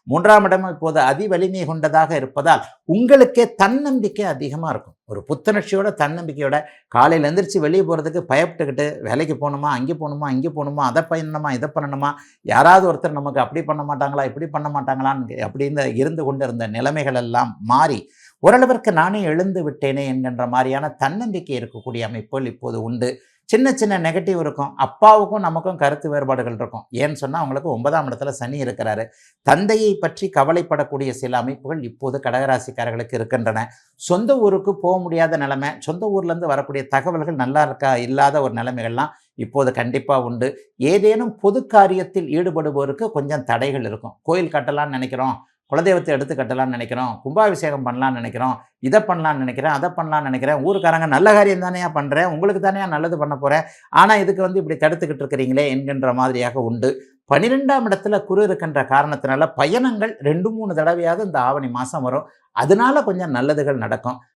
3ஆம் இடம் இப்போது அதி வலிமை கொண்டதாக இருப்பதால் உங்களுக்கே தன்னம்பிக்கை அதிகமாக இருக்கும். ஒரு புத்துணர்ச்சியோட தன்னம்பிக்கையோட காலையில் எந்திரிச்சு வெளியே போகிறதுக்கு பயப்பட்டுக்கிட்டு வேலைக்கு போகணுமா, அங்கே போகணுமா, இங்கே போகணுமா, அதை பண்ணணுமா, இதை பண்ணணுமா, யாராவது ஒருத்தர் நமக்கு அப்படி பண்ண மாட்டாங்களா, இப்படி பண்ண மாட்டாங்களான்னு அப்படின்னு இருந்து கொண்டு இருந்த நிலைமைகள் எல்லாம் மாறி ஓரளவிற்கு நானே எழுந்து விட்டேனே என்கின்ற மாதிரியான தன்னம்பிக்கை இருக்கக்கூடிய அமைப்புகள் இப்போது உண்டு. சின்ன சின்ன நெகட்டிவ் இருக்கும். அப்பாவுக்கும் நமக்கும் கருத்து வேறுபாடுகள் இருக்கும். ஏன்னு சொன்னால் அவங்களுக்கு 9ஆம் இடத்துல சனி இருக்கிறாரு. தந்தையை பற்றி கவலைப்படக்கூடிய சில அமைப்புகள் இப்போது கடகராசிக்காரர்களுக்கு இருக்கின்றன. சொந்த ஊருக்கு போக முடியாத நிலைமை, சொந்த ஊர்லேருந்து வரக்கூடிய தகவல்கள் நல்லா இருக்கா இல்லாத ஒரு நிலைமைகள்லாம் இப்போது கண்டிப்பாக உண்டு. ஏதேனும் பொது காரியத்தில் ஈடுபடுவோருக்கு கொஞ்சம் தடைகள் இருக்கும். கோயில் கட்டலான்னு நினைக்கிறோம், குலதெய்வத்தை எடுத்து கட்டலான்னு நினைக்கிறோம், கும்பாபிஷேகம் பண்ணலான்னு நினைக்கிறோம், இதை பண்ணலான்னு நினைக்கிறேன், அதை பண்ணலான்னு நினைக்கிறேன், ஊருக்காரங்க நல்ல காரியம் தானேயா பண்ணுறேன், உங்களுக்கு தானே நல்லது பண்ண போகிறேன், ஆனால் இதுக்கு இப்படி தடுத்துக்கிட்டு இருக்கிறீங்களே என்கின்ற மாதிரியாக உண்டு. 12ஆம் இடத்துல குரு இருக்கின்ற காரணத்தினால பயணங்கள் 2-3 தடவையாவது இந்த ஆவணி மாதம் வரும். அதனால கொஞ்சம் நல்லதுகள் நடக்கும்.